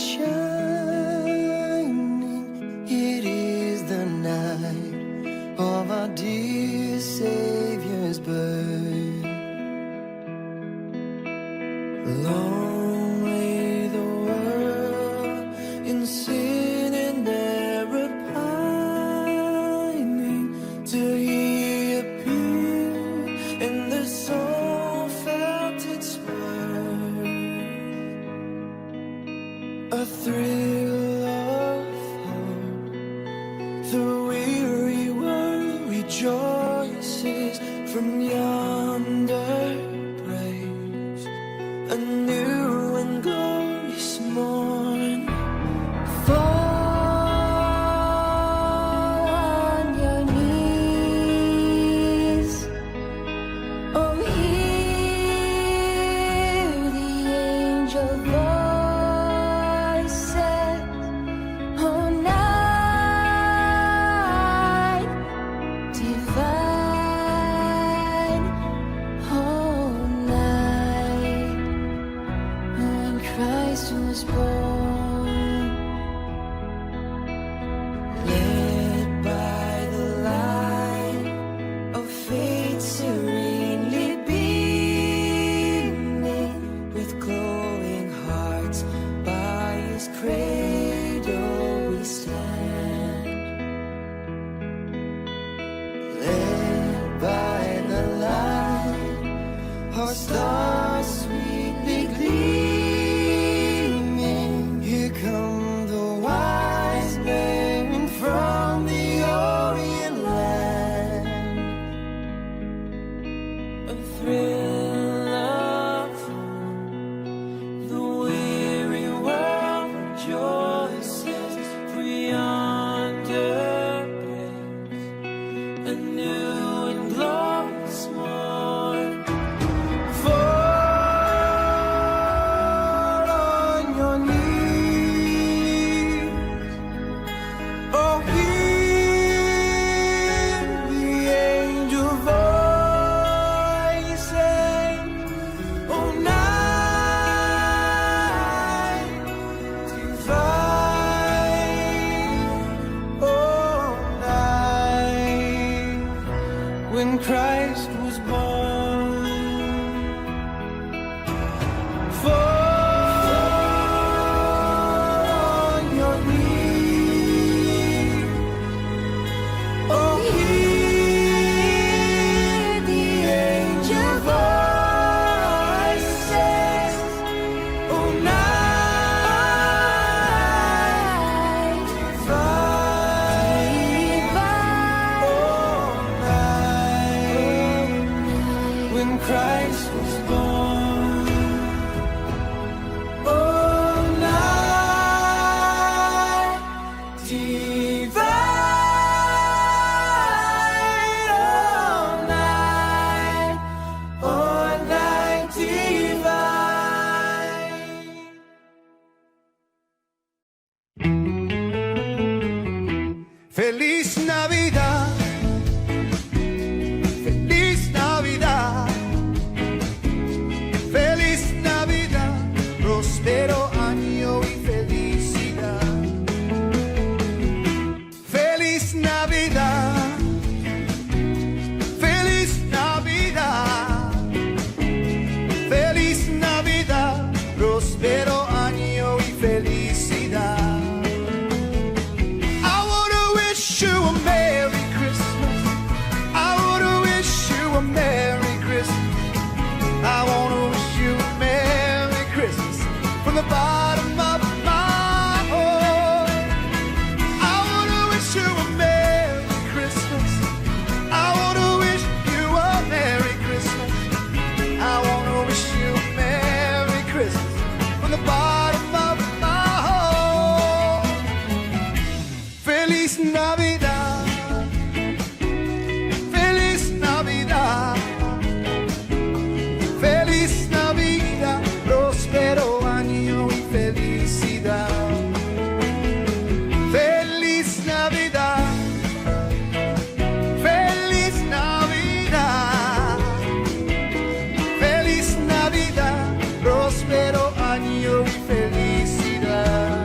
shining. It is the night of our dear Savior's birth. Long lay the world in sin and error pining, till He appeared and the soul felt its worth. A thrill of hope, the weary world rejoices from yonder praise. A new and glorious morn. Fall on your knees. Oh, hear the angel voices. Oh, night divine. Oh, night when Christ was born. Led by the light of faith serenely beaming, with glowing hearts by His cradle we stand. Led by the light, our stars sweetly gleaming. Here come the wise men from the Orient land. A thrill of hope, the weary world rejoices, for yonder breaks a new and glorious morn. Fall on your knees. Oh, hear the angel voices. Oh, night divine. Oh, night when Christ was born. Fall on your knees. Oh, hear the angel voices. Oh, night divine. Oh, night when Christ was born. Oh, night divine. Oh, night divine. Feliz Navidad, feliz Navidad, feliz Navidad, próspero año y felicidad. Feliz Navidad, feliz Navidad, feliz Navidad, próspero año y felicidad. I wanna wish you a Merry Christmas. I wanna wish you a Merry Christmas. I wanna wish you a Merry Christmas from the bottom of my heart. I wanna wish you a Merry Christmas. I wanna wish you a Merry Christmas. I wanna wish you a Merry Christmas from the bottom of my heart. Feliz Navidad, feliz Navidad, feliz Navidad, próspero año y felicidad. Feliz Navidad, feliz Navidad, feliz Navidad, próspero año y felicidad.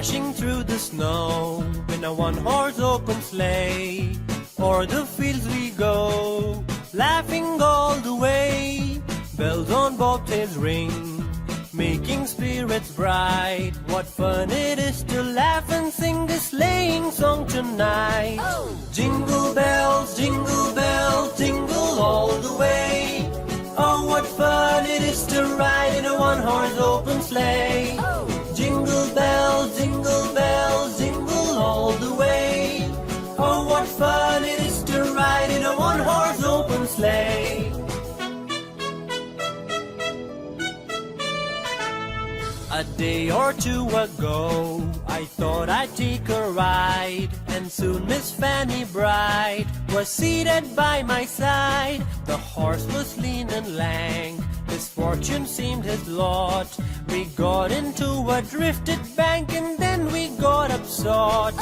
Dashing through the snow in a one-horse open sleigh. O'er the fields we go, laughing all the way. Bells on bobtails ring, making spirits bright. What fun it is to laugh and sing this sleighing song tonight. Jingle bells, jingle all the way. Oh, what fun it is to ride in a one-horse open sleigh. Jingle bells, jingle all the way. Oh, what fun it is to ride in a one-horse open sleigh. A day or two ago, I thought I'd take a ride, and soon Miss Fanny Bright was seated by my side. The horse was lean and lank, his fortune seemed his lot. We got into a drifted bank, and then we got upsot.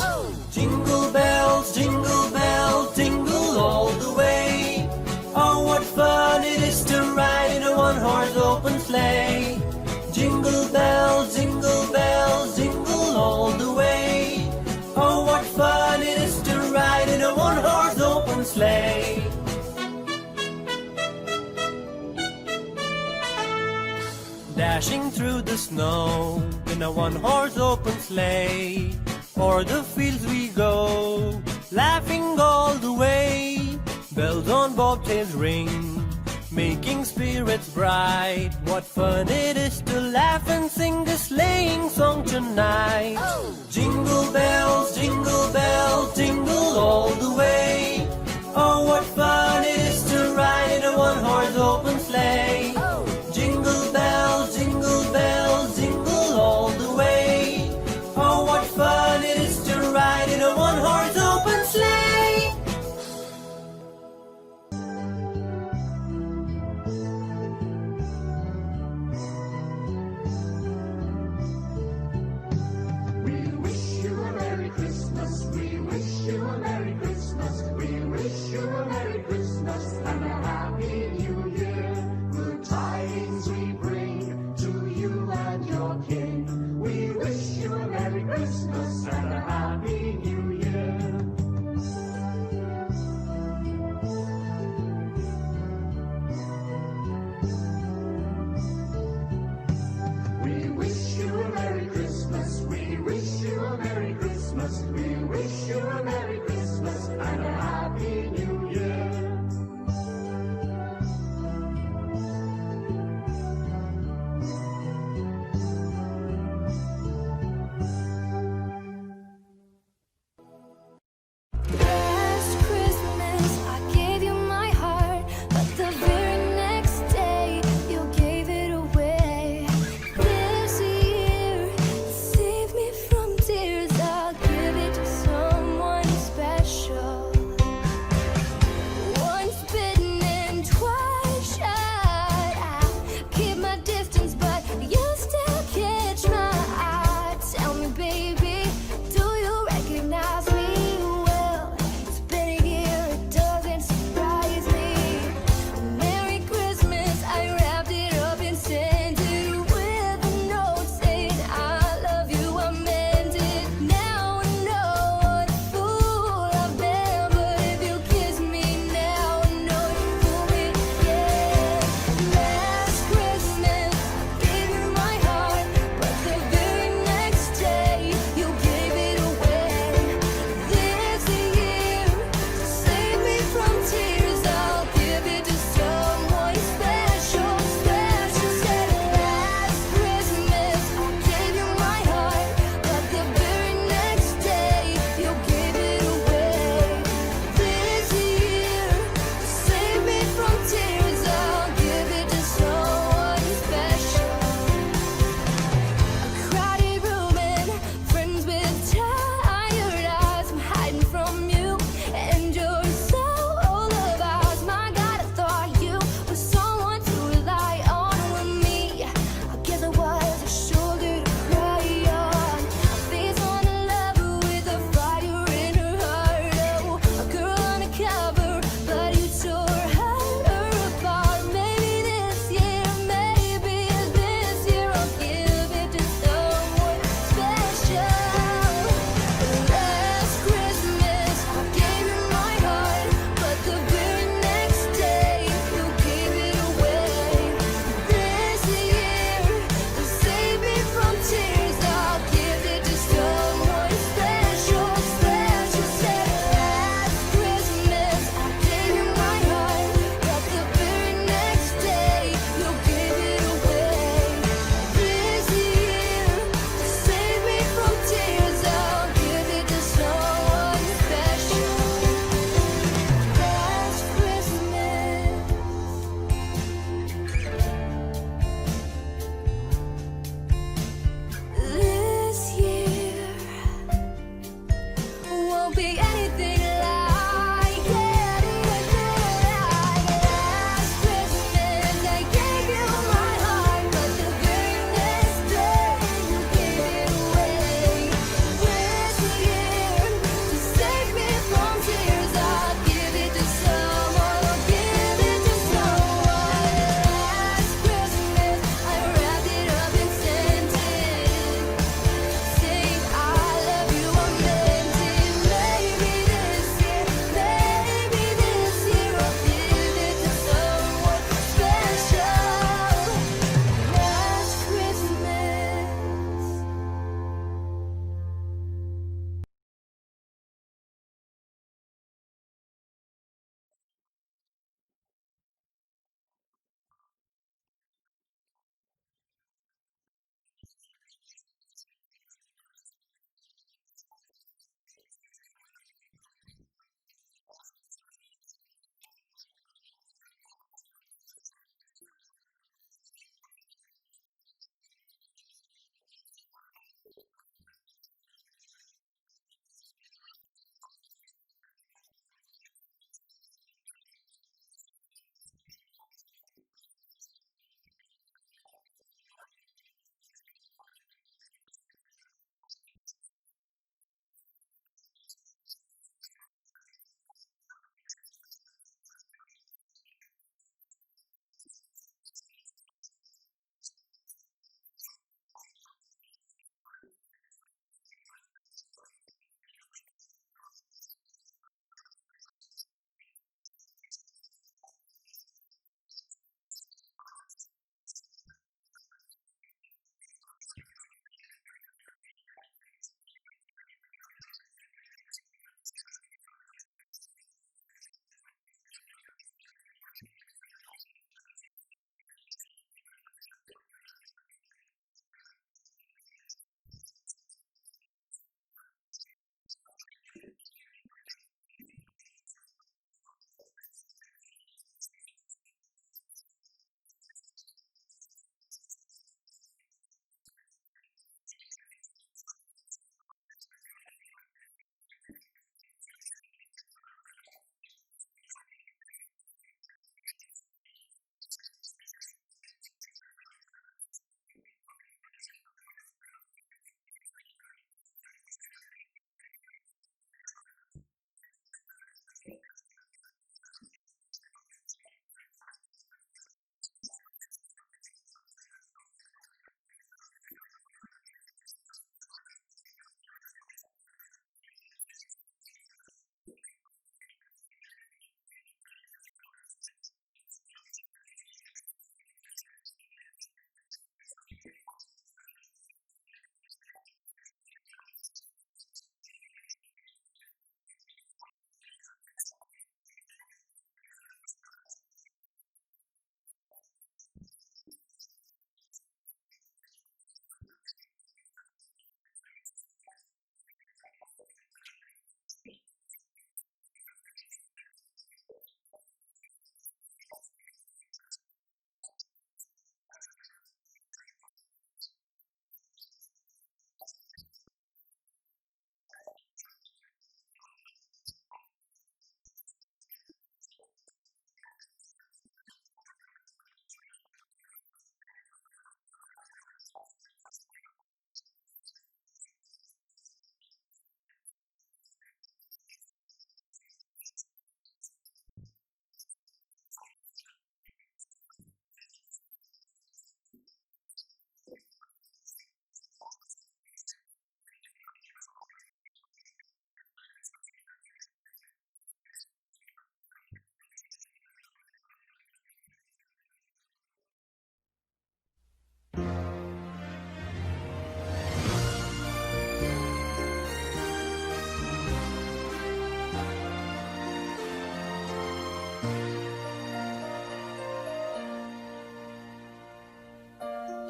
Jingle bells, jingle all the way. Oh, what fun it is to ride in a one-horse open sleigh. Jingle bells, jingle all the way. Oh, what fun it is to ride in a one-horse open sleigh. Dashing through the snow in a one-horse open sleigh. O'er the fields we go, laughing all the way. Bells on bobtails ring, making spirits bright. What fun it is to laugh and sing this sleighing song tonight. Jingle bells, jingle all the way. Oh, what fun it is to ride in a one-horse open sleigh. Jingle bells, jingle all the way. Oh, what fun it is to ride in a one-horse open sleigh. won't be anything like it. Even though last Christmas I gave you my heart, but the very next day you gave it away. This year, to save me from tears, I'll give it to someone. I'll give it to someone. Last Christmas I wrapped it up and sent it, saying I love you. I meant it. Maybe this year I'll give it to someone special. Last Christmas.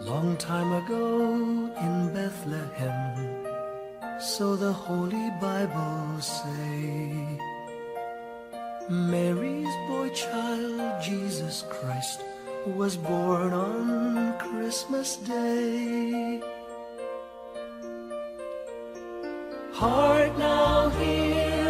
Long time ago in Bethlehem, so the Holy Bible say, Mary's boy child, Jesus Christ, was born on Christmas Day. Heart now hear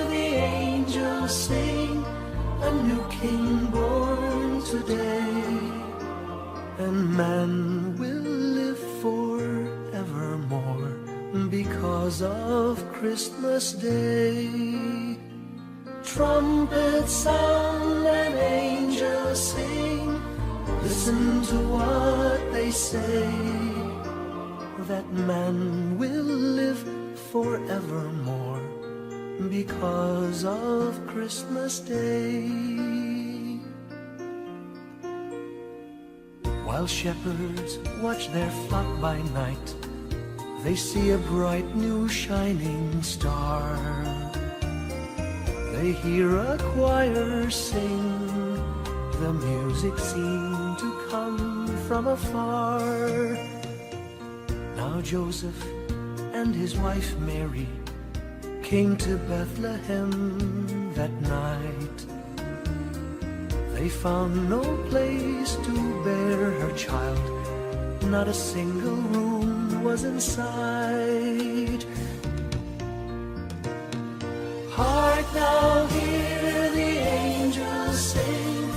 Christmas Day. Trumpets sound and angels sing. Listen to what they say, that man will live forevermore because of Christmas Day. While shepherds watch their flock by night, they see a bright new shining star. They hear a choir sing, the music seemed to come from afar. Now Joseph and his wife Mary came to Bethlehem that night. They found no place to bear her child, not a single room was in sight. Hark now, hear the angels sing,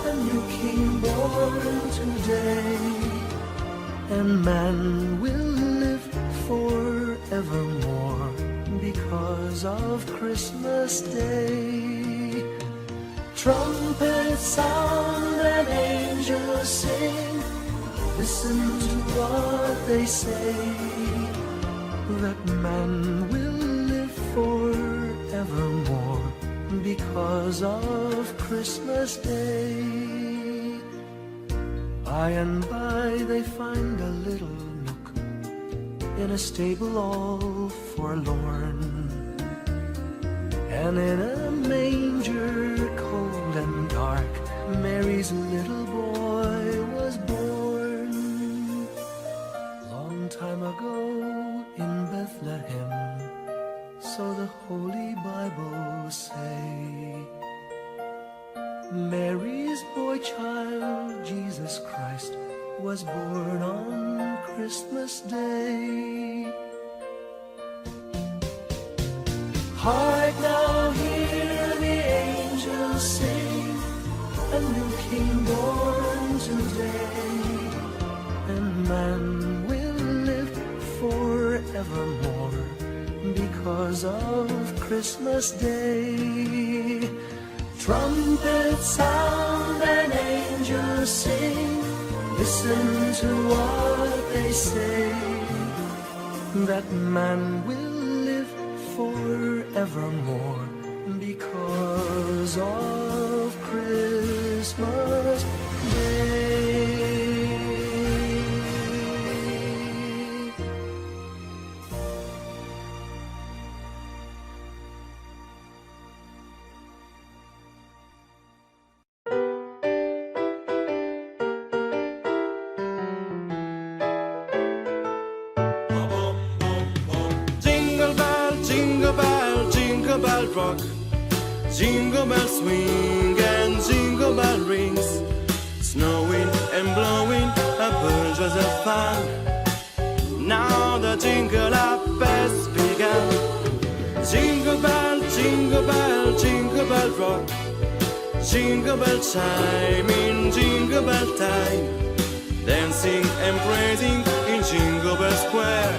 a new king born today, and man will live forevermore because of Christmas Day. Trumpets sound and angels sing, listen to what they say, that man will live forevermore because of Christmas Day. By and by they find a little nook in a stable all forlorn, and in a manger cold and dark, Mary's little boy was born. Long time ago in Bethlehem, so the Holy Bible say, Mary's boy child, Jesus Christ, was born on Christmas Day. Hark now, hear the angels sing, a new king born today, and man will live forevermore because of Christmas Day. Trumpets sound and angels sing, listen to what they say, that man will live forevermore because of Christmas Day. Jingle bell rock, jingle bell swing and jingle bell rings. Snowing and blowing, a bunch of fun. Now the jingle up has begun. Jingle bell, jingle bell, jingle bell rock, jingle bell chime in jingle bell time. Dancing and praising in Jingle Bell Square.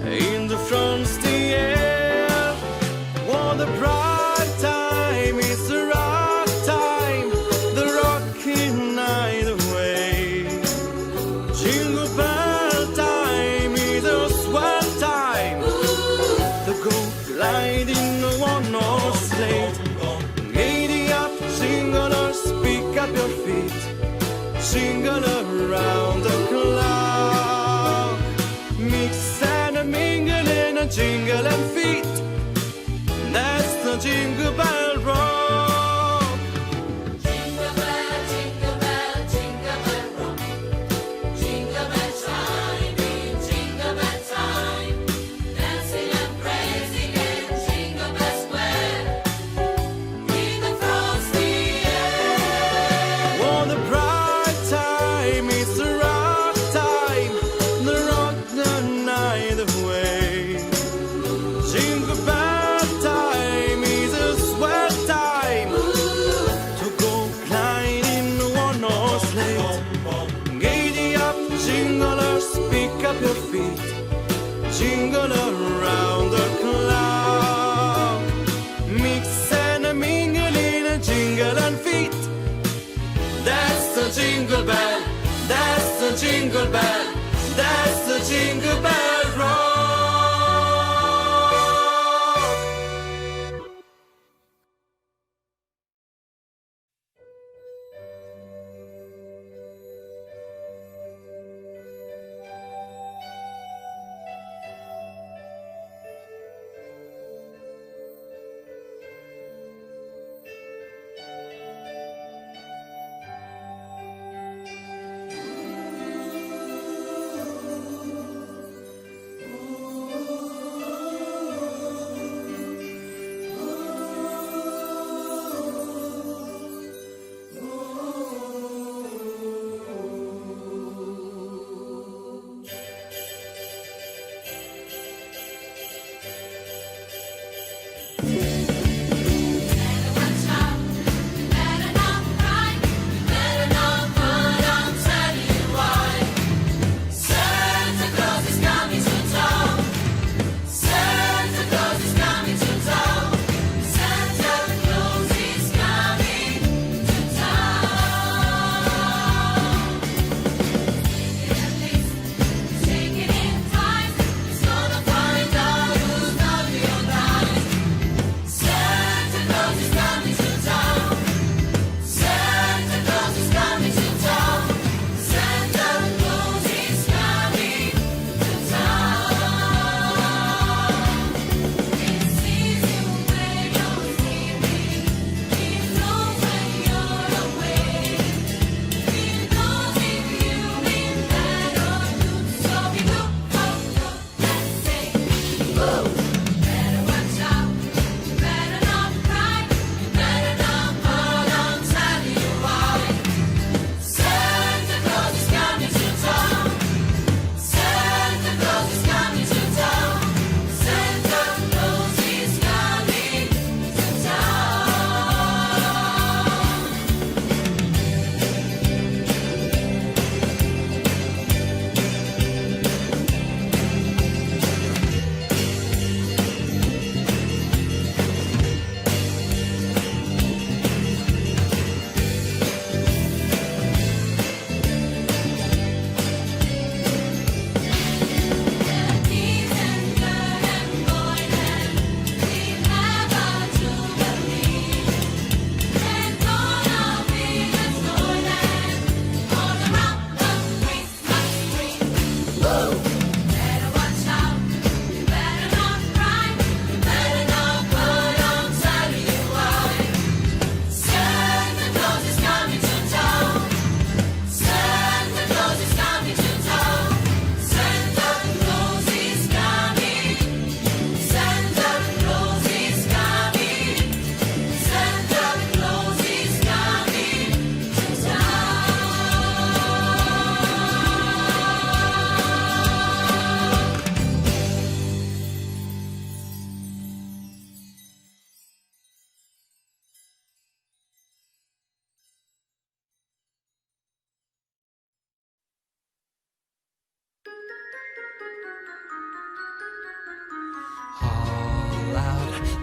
In the frosty air, what a bright time, it's a rock time, the rocking night away. Jingle bell time is a swell time, the go gliding one horse sleigh. Giddy up, jinglers, pick up your feet, jingle around the clock. Mix and mingle in a jingle and feet. That's the Jingle Bell Rock. Jingle bell, jingle rock. Jingle bell chime in jingle bell time. Dancing and praising in Jingle Bell Square. In the frosty air. What a bright time, it's a rock time, the rock the night away. Jingle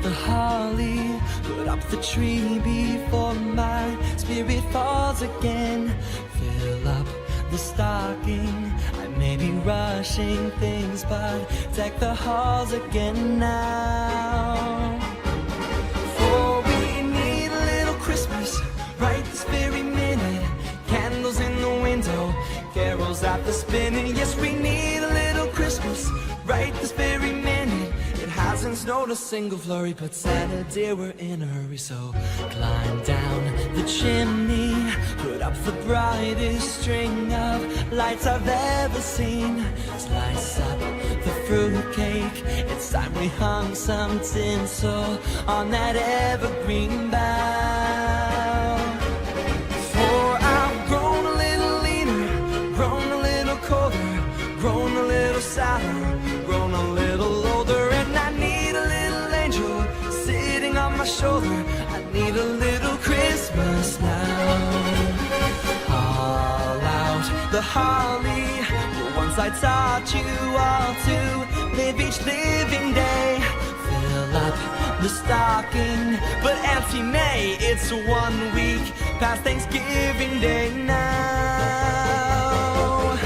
the holly, put up the tree before my spirit falls again. Fill up the stocking, I may be rushing things, but deck the halls again now. For we need a little Christmas right this very minute. Candles in the window, carols at the spinning. Yes, we need a little Christmas right this very minute. It hasn't snowed a single flurry, but Santa dear, we're in a hurry. So climb down the chimney, put up the brightest string of lights I've ever seen. Slice up the fruitcake, it's time we hung some tinsel on that evergreen bough. For I've grown a little leaner, grown a little colder, grown a little sadder, grown a little older, and I need a little angel sitting on my shoulder. I need a little Christmas now. Haul out the holly, the ones I taught you all to live each living day. Fill up the stocking, but Auntie May, it's 1 week past Thanksgiving Day now.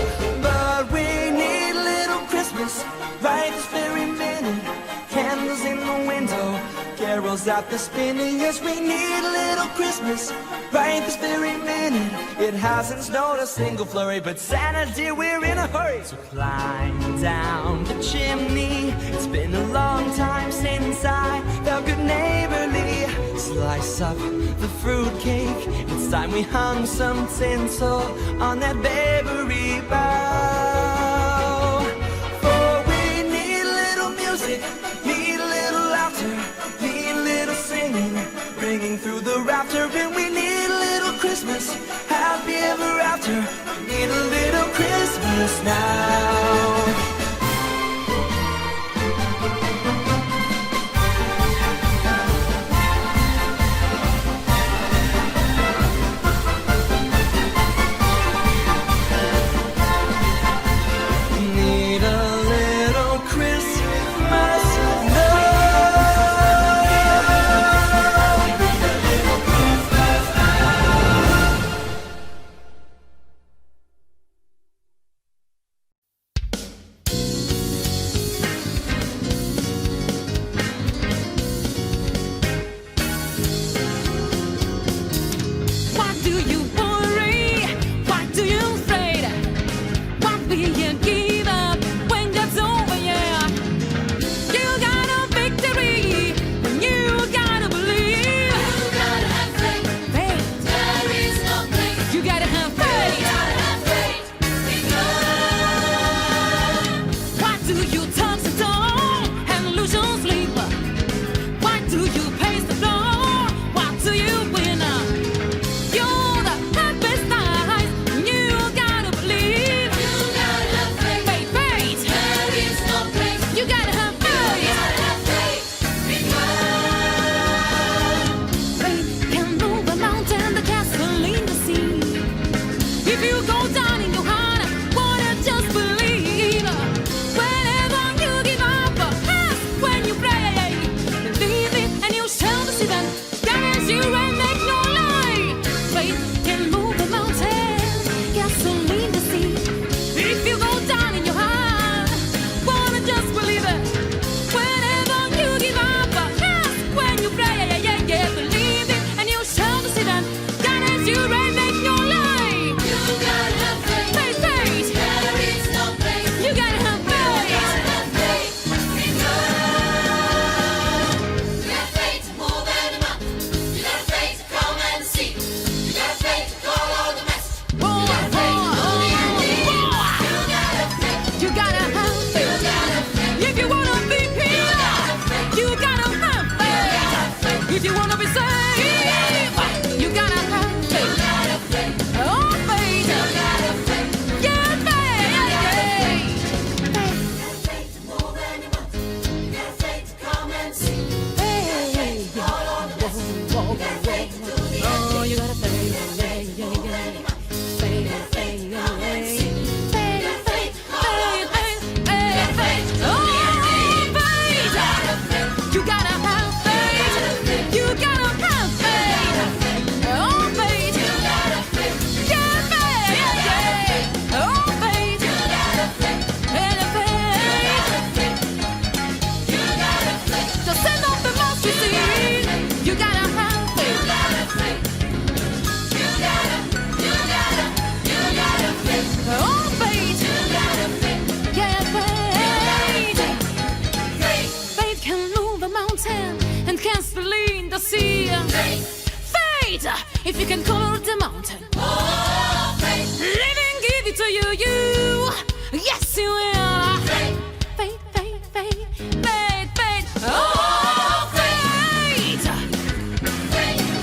But we need a little Christmas right this very minute. Candles in the window, carols at the spinning. Yes, we need a little Christmas right this very minute. It hasn't snowed a single flurry, but Santa dear, we're in a hurry. So climb down the chimney, it's been a long time since I felt good neighborly. Slice up the fruitcake, it's time we hung some tinsel on that bakery bough. For we need a little music, need a little laughter, need a little singing, ringing through the rafter. And we need a little Christmas, happy ever after. We need a little Christmas now. Need a little Christmas now. Why do you worry? Why do you fret? Why will you give up when that's over? Yeah, you got a victory when you gotta believe. You gotta have faith. Faith, There is no place. you gotta have You faith. gotta have faith in God. Why do you touch the door and lose your sleep? Why do you pace the floor? Why do you win? You're the happiest night. You gotta believe. You gotta have faith. Faith, faith. There is no place. You gotta have You faith. gotta have faith in God. Faith can move a mountain, the castle in the sea. If you go down in your heart, wanna just believe. Whenever you give up, ask when you pray. Believe it and you shall receive it. Guidance you and make no lie. Faith can move a mountain, castle in the sea. If you go down in your heart, wanna just believe it. Whenever you give up, ask when you pray. Believe it and you shall receive it. Guidance you and make no lie. You gotta have faith. Faith, faith. There is no place. You gotta have You faith. gotta have faith in God. You got faith to move any mountain. You got faith to come and see. You got faith to call all the message. Oh, You got faith to oh, do the ending. oh. You gotta have faith. You gotta have You faith. gotta have faith. If you wanna be healed, you gotta have faith. If you wanna be saved, you gotta have faith. Oh, faith. Yeah, faith. Faith to move any mountain. You got faith to come and see. Hey. Call all the message. You got faith to do the Oh, ending. you gotta faith. Faith, faith, faith, faith, faith, faith, faith. Oh, faith. You gotta have faith. Fate, if you can color the mountain. Living give it to you. Yes, you will. Fate, fate, fate, fate, fate. Oh, fate.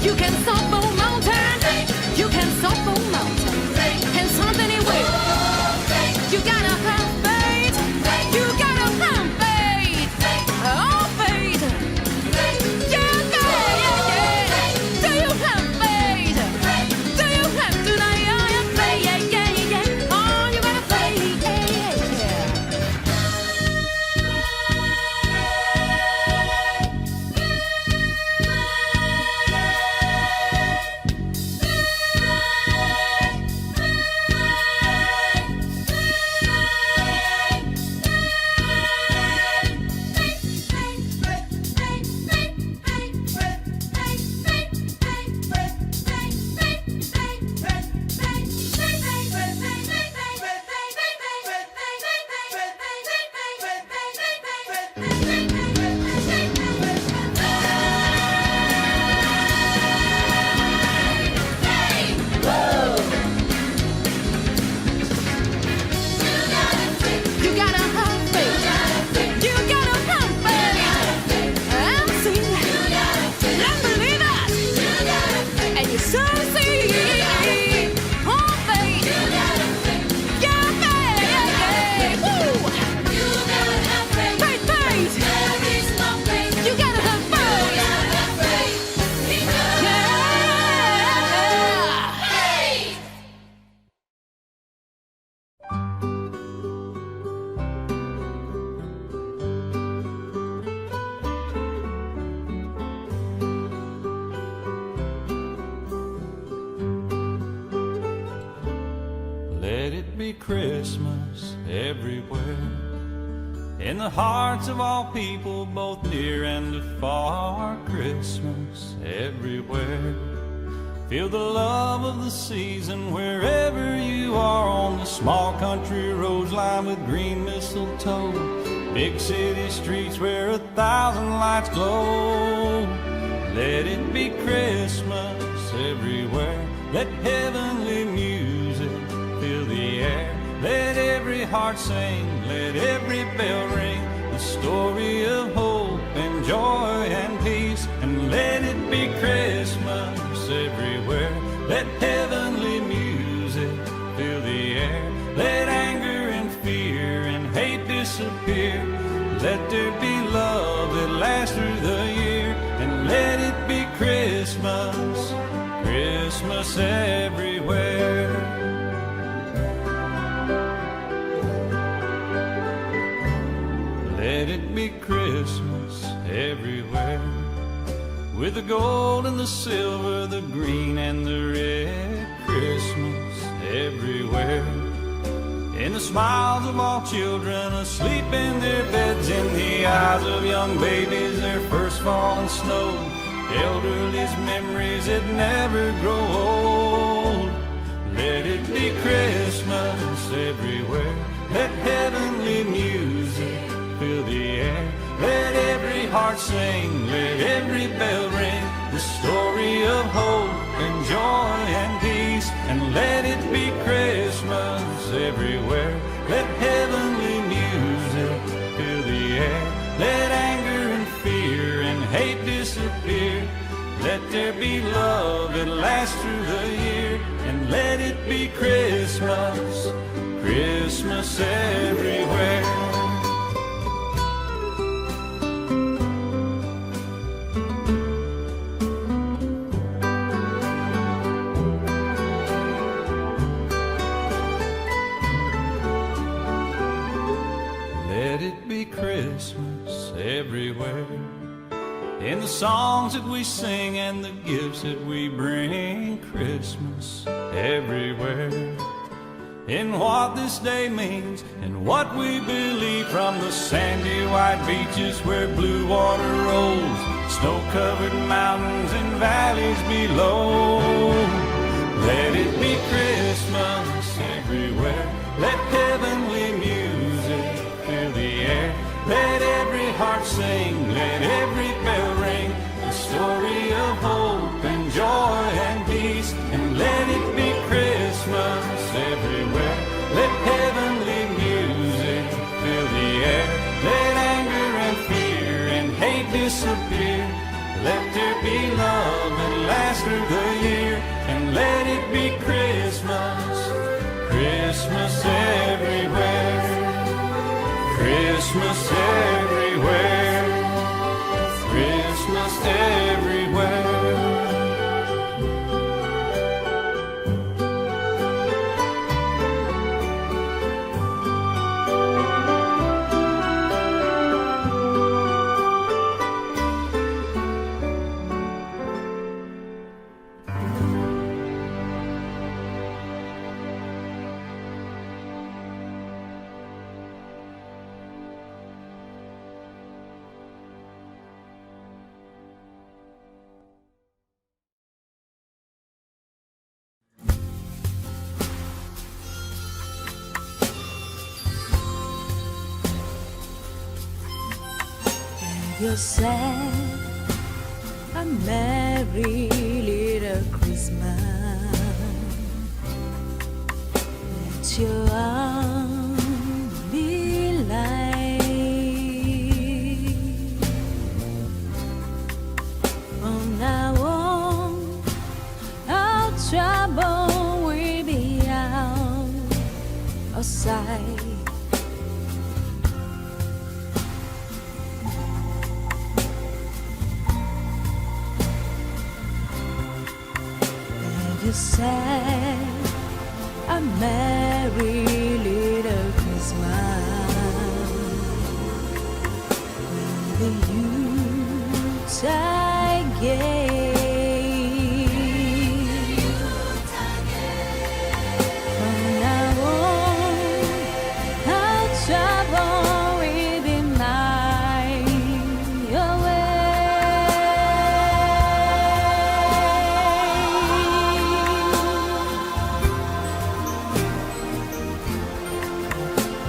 You can stop a mountain. You can stop a mountain. And something it will. You gotta have faith. You gotta have faith. Oh, faith. Yeah, yeah, yeah. Do you have faith? Do you have tonight? Yeah, yeah, yeah, yeah. Oh, you gotta faith. Yeah, yeah. You gotta have faith. You gotta have faith. And sing. And believe it. And you shall see. Oh, faith. Yeah, faith. Woo. Faith, faith. You gotta have faith. Yeah. Let it be Christmas everywhere, in the hearts of all people, both near and afar. Christmas everywhere. Feel the love of the season wherever you are, on the small country roads lined with green mistletoe, big city streets where 1,000 lights glow. Let it be Christmas everywhere. Let heavenly music fill the air. Let every heart sing, let every bell ring, the story of hope and joy and peace. And let it be Christmas everywhere. Let heavenly music fill the air. Let anger and fear and hate disappear. Let there be love that lasts through the year. And let it be Christmas, Christmas everywhere. Let it be Christmas everywhere. With the gold and the silver, the green and the red. Christmas everywhere. In the smiles of all children asleep in their beds, in the eyes of young babies, their first falling snow. Elderly's memories that never grow old. Let it be Christmas everywhere. Let heavenly music fill the air. Let every heart sing, let every bell ring, the story of hope and joy and peace. And let it be Christmas everywhere. Let heavenly music fill the air. Let anger and fear and hate disappear. Let there be love that lasts through the year. And let it be Christmas, Christmas everywhere. Let it be Christmas everywhere. In the songs that we sing and the gifts that we bring. Christmas everywhere. In what this day means and what we believe, from the sandy white beaches where blue water rolls, snow-covered mountains and valleys below. Let it be Christmas everywhere. Let heavenly music fill the air. Let every heart sing, let every bell ring, the story of hope Let there be love and last through the year, and let it be Christmas, Christmas everywhere, Christmas everywhere, Christmas everywhere. You said a merry little Christmas. Let your arms be light. From now on, our trouble will be out of sight. You said a merry little Christmas when the Yuletide gave. From now on, our trouble will be mine away.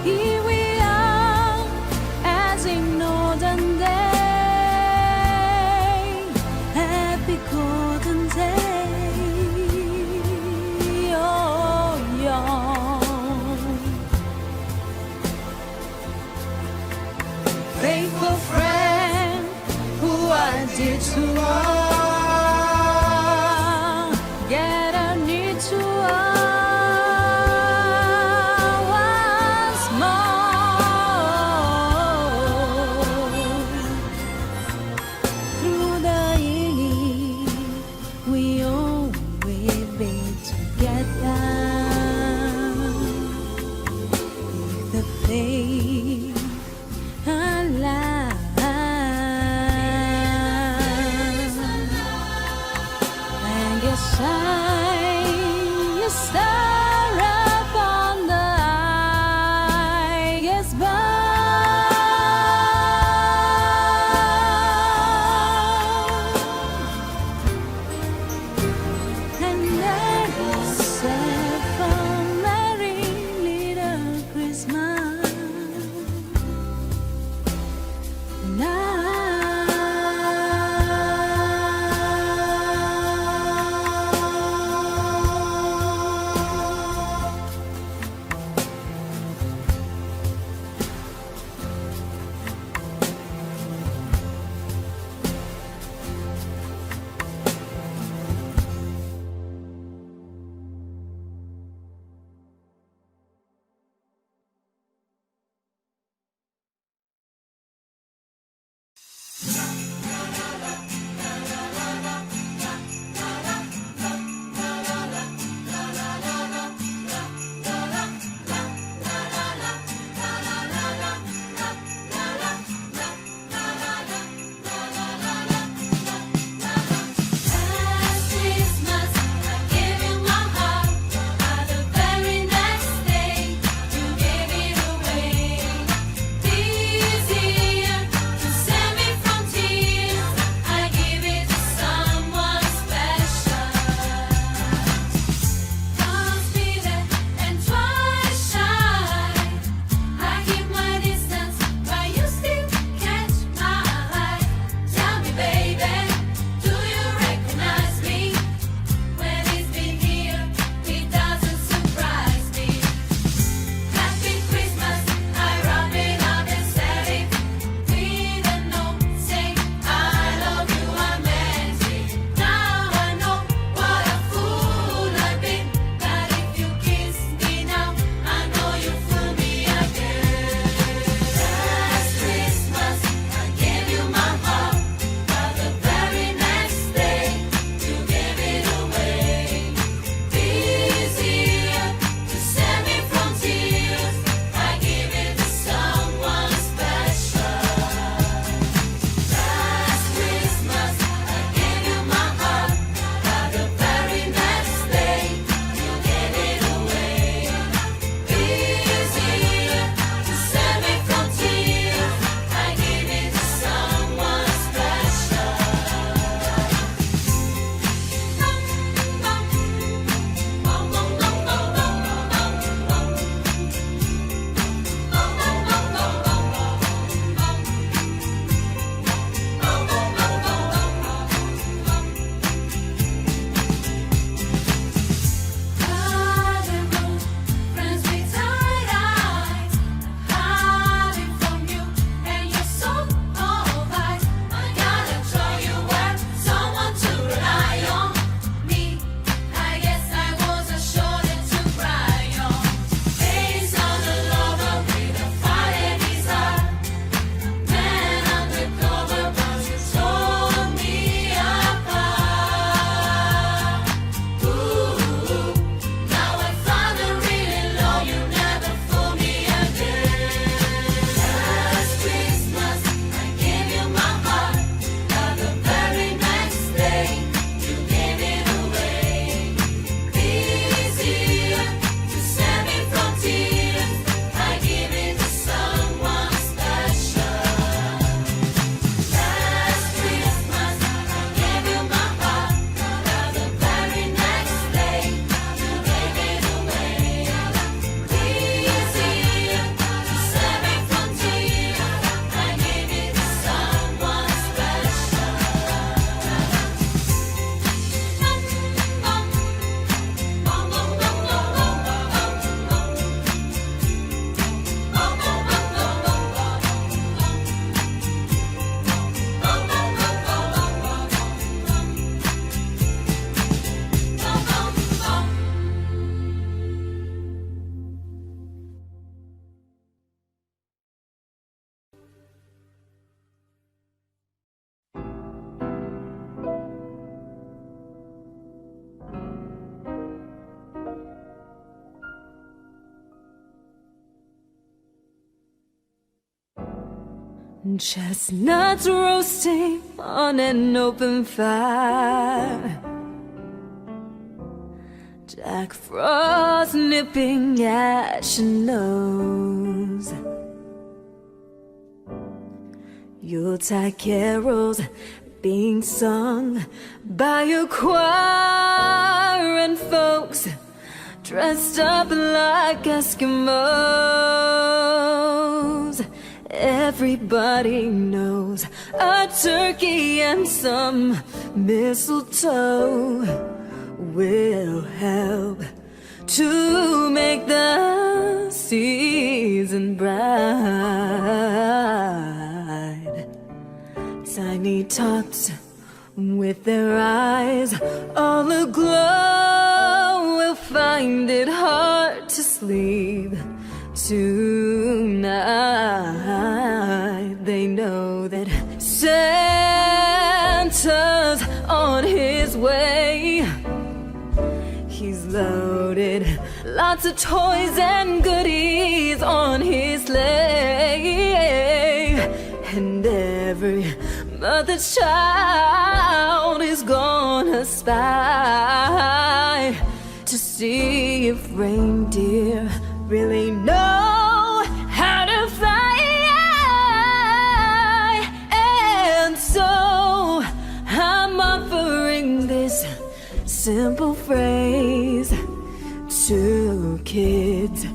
Here we are, as in olden day, happy golden day, oh young. Faithful friend, who are dear to all, get a need to all. Chestnuts roasting on an open fire, Jack Frost nipping at your nose, Yuletide carols being sung by a choir, and folks dressed up like Eskimos. Everybody knows a turkey and some mistletoe will help to make the season bright. Tiny tots with their eyes all aglow will find it hard to sleep tonight. They know that Santa's on his way. He's loaded lots of toys and goodies on his sleigh, and every mother's child is gonna spy to see if reindeer really know how to fly. And so I'm offering this simple phrase to kids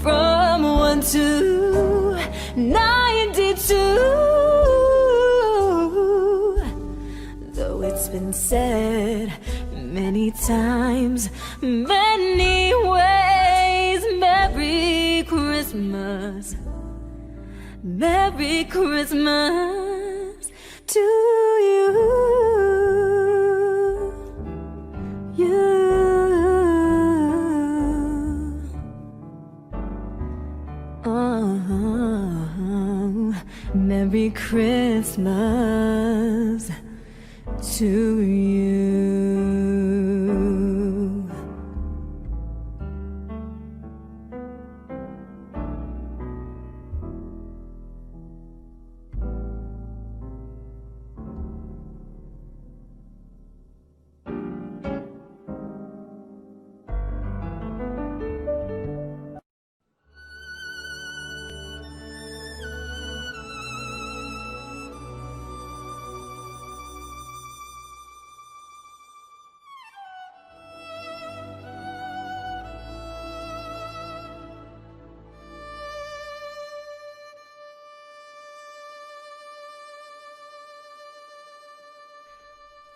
from 1 to 92. Though it's been said many times, many ways, Merry Christmas, Merry Christmas to you, you. Oh, Merry Christmas to you.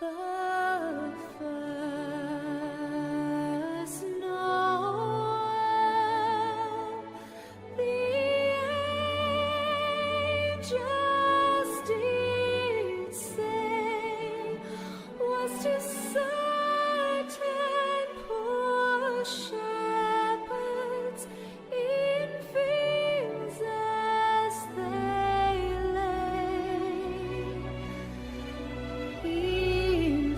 The first Noel, the angels did say, was to certain poor shepherds in fields as they lay. In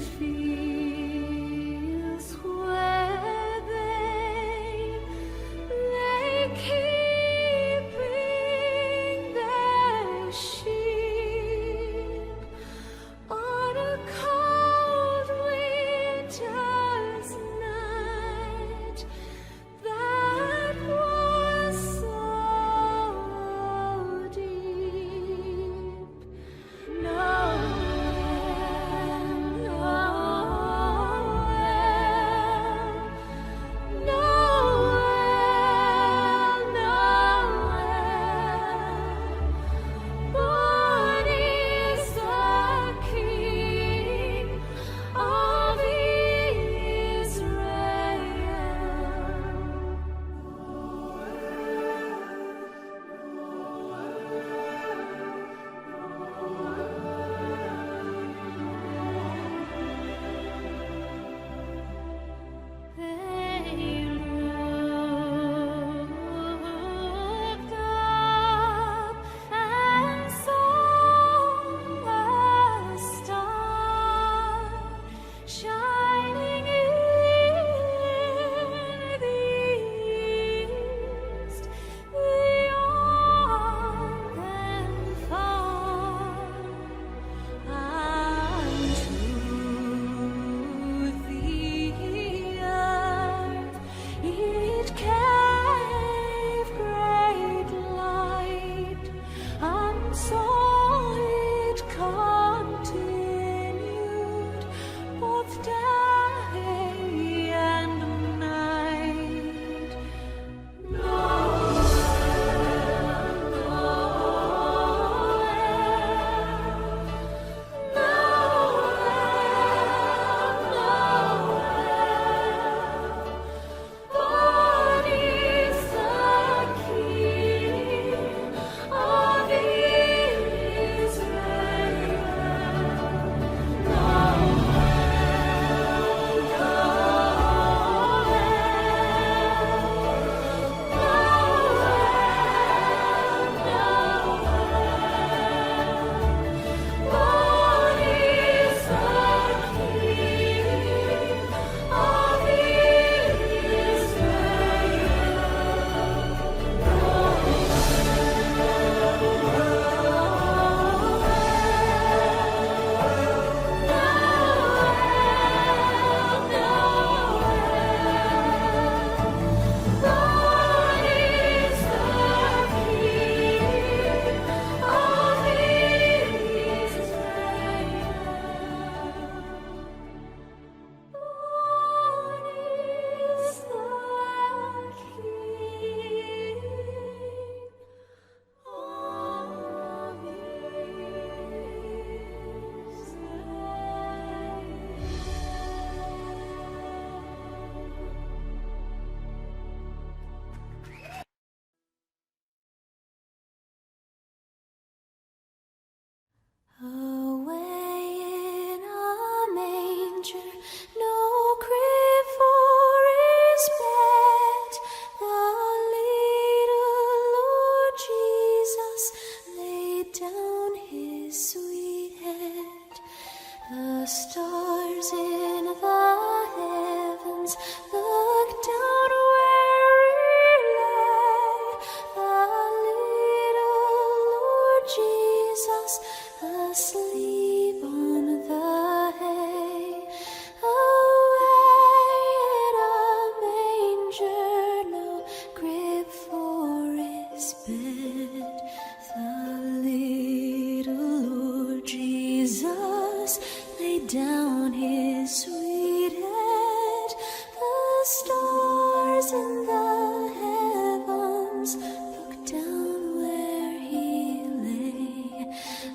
down his sweet head. The stars in the heavens look down where he lay.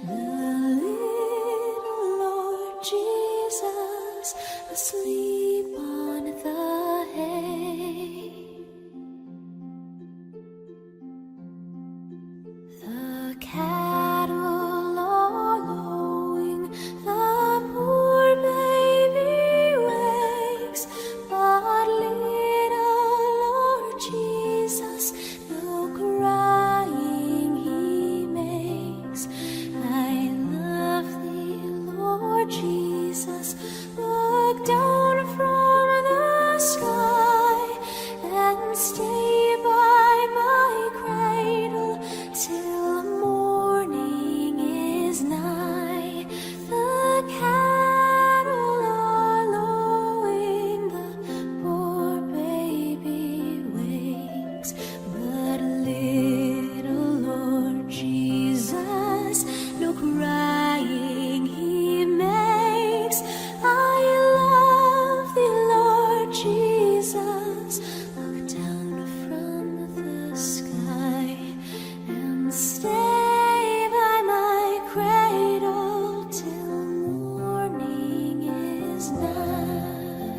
The little Lord Jesus asleep on the hay. The cattle are lowing, the poor baby wakes, but little Lord Jesus, no crying he makes. I love thee, Lord Jesus, look down from the sky and stay by my cradle till morning is nigh. The cattle are lowing, the poor baby wakes, but little Lord Jesus, no crying he makes. I love thee, Lord Jesus, look down from the sky and stay by my cradle till morning is nigh.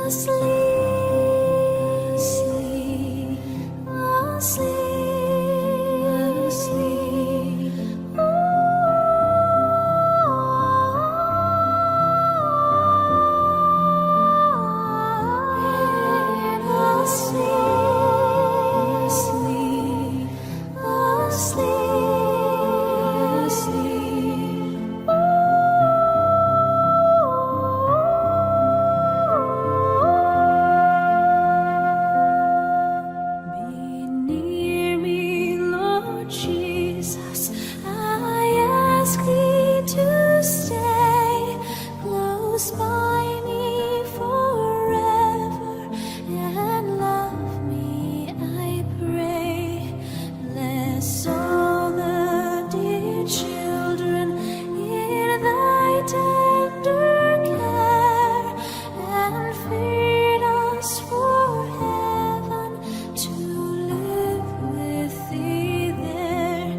Asleep, asleep, asleep, asleep. Asleep, asleep, asleep. Be near me, Lord Jesus, I ask thee to stay close by me forever and love me, I pray. Bless all the dear children in thy tender care and feed us for heaven to live with thee there.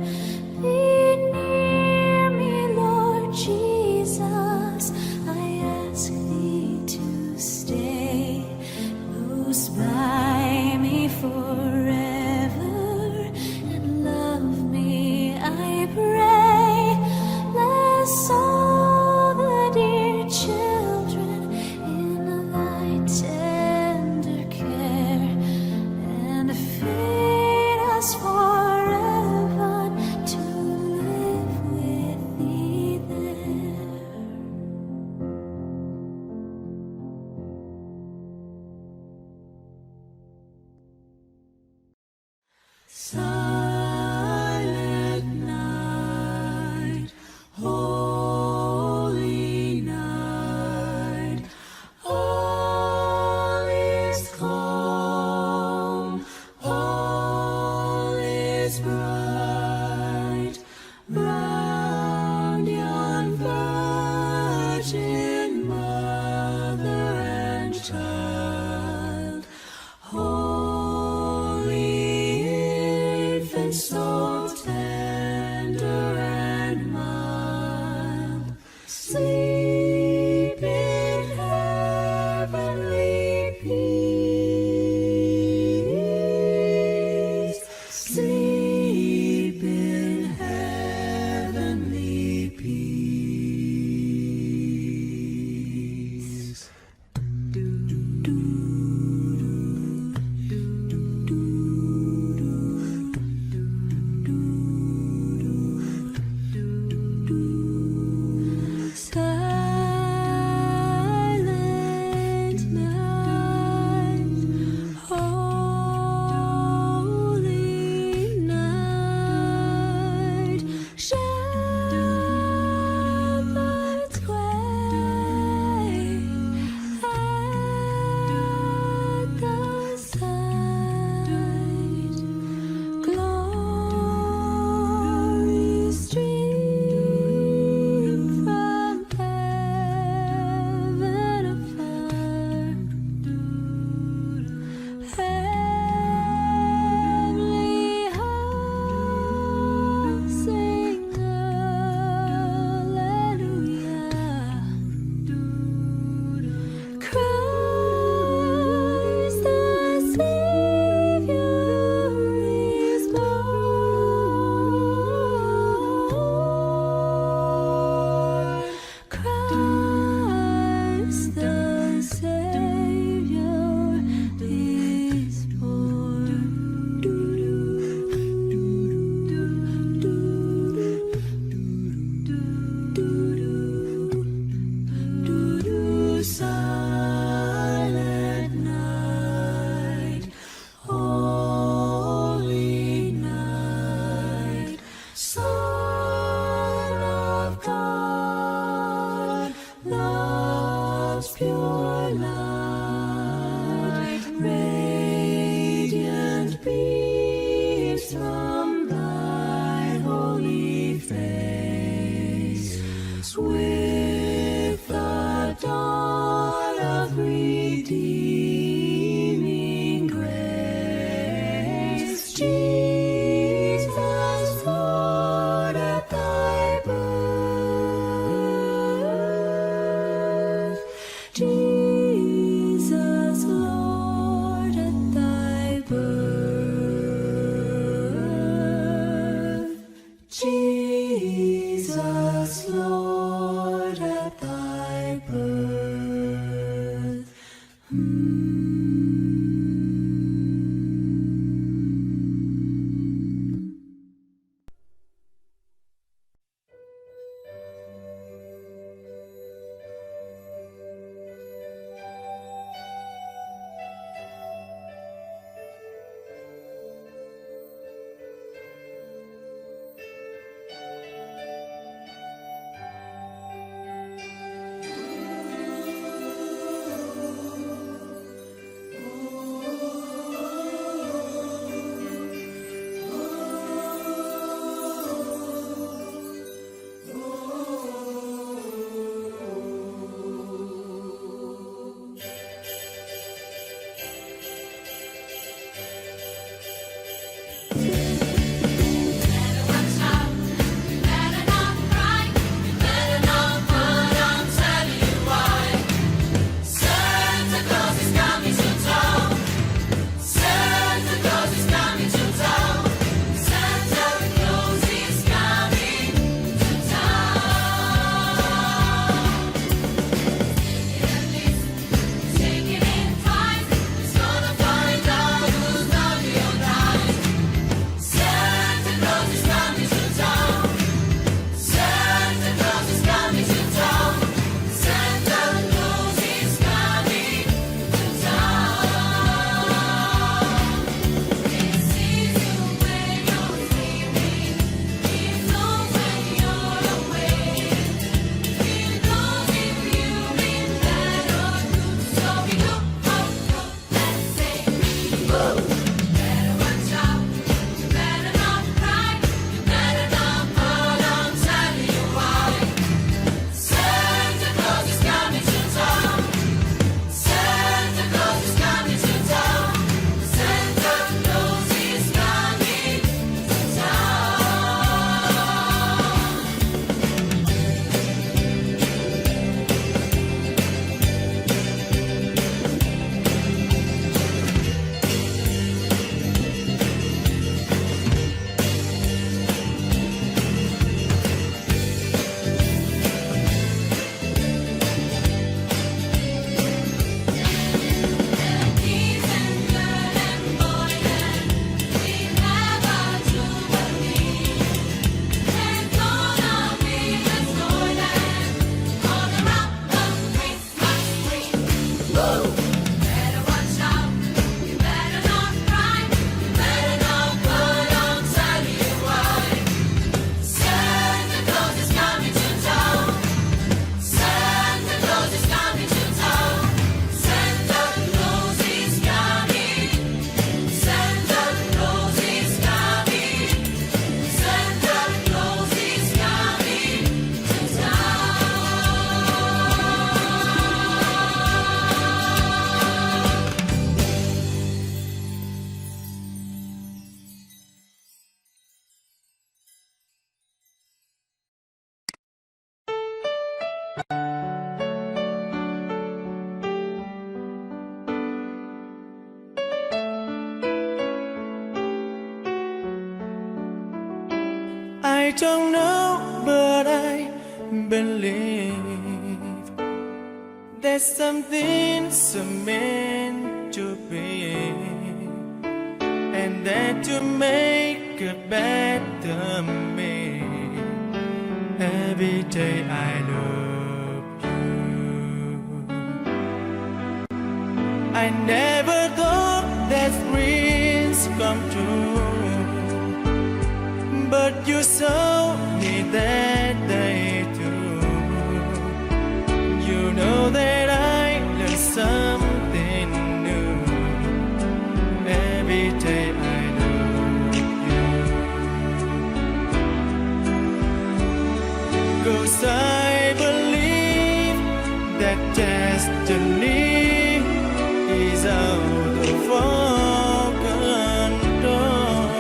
Be near me, Lord Jesus, I ask thee to stay close by me forever and love me, I pray. Bless all the dear children in thy tender care and feed us forever to live with thee there. Silent night, holy night, all is calm, all is bright, round yon virgin mother and child. Holy infant, so tender and mild, sleep in heavenly peace, sleep in heavenly peace. Sky don't know, but I believe there's something so meant to be, and that to make a better me. Every day I love you. I never thought that dreams come true, but you saw me that day too. You know that I learned something new. Every day I love you. 'Cause I believe that destiny is out of our control,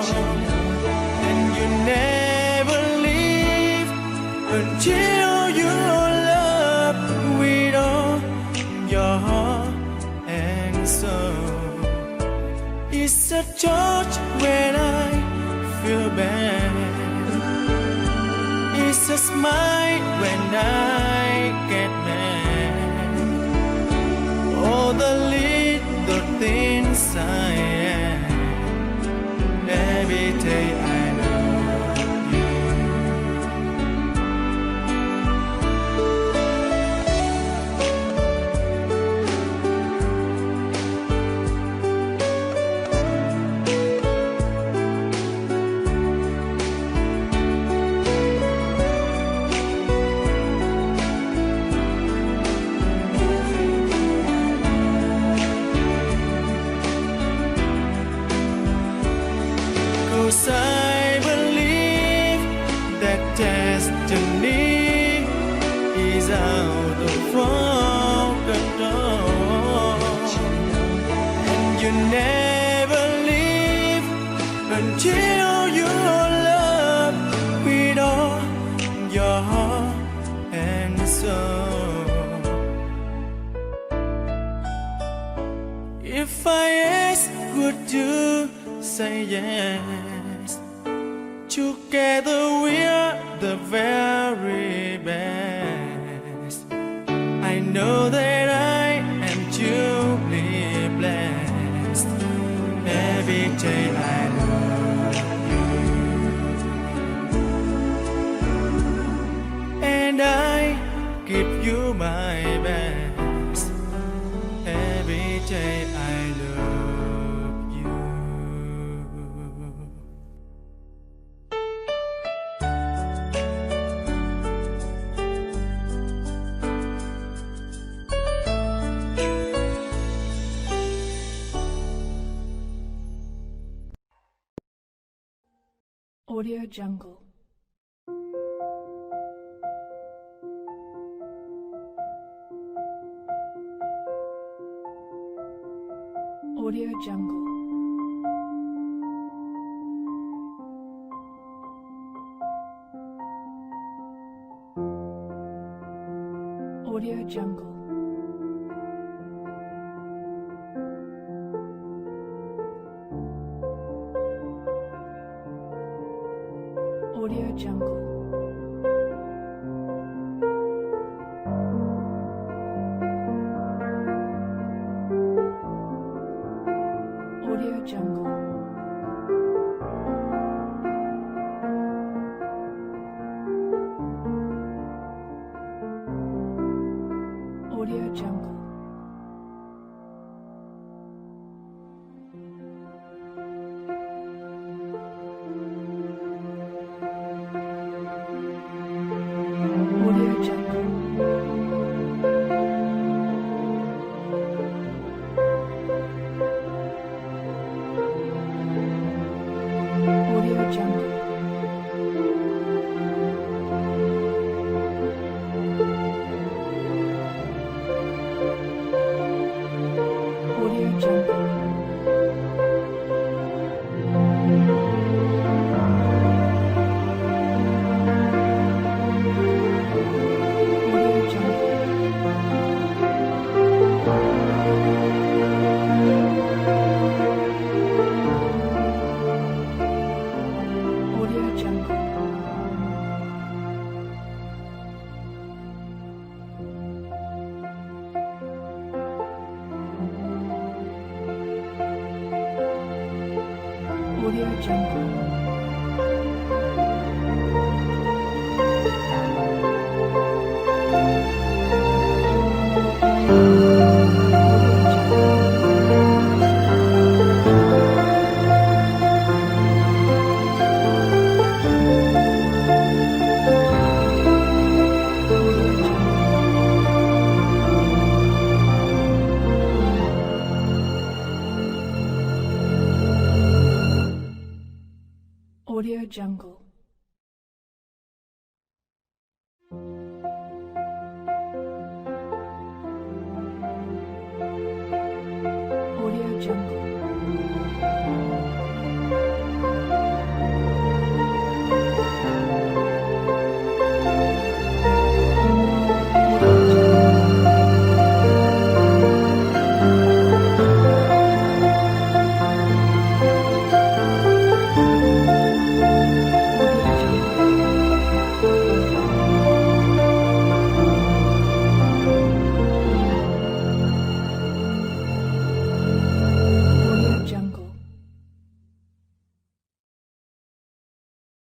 and you never leave until you love with all your heart and soul. It's a touch when I feel bad. It's a smile when I get mad. All the little things I am. Every day I love you. Cause I believe that destiny is out of our control, and you never leave until you love with all your heart and soul. If I ask, would you say yes? Together we're the very best. I know that I am truly blessed. Every day I love you, and I give you my best. Every day I love you. Audio Jungle. Audio Jungle. Audio Jungle. Audio Jungle. Audio Jungle. Audio Jungle. Audio Jungle. Audio Jungle. Audio Jungle. Audio Jungle. Audio Jungle.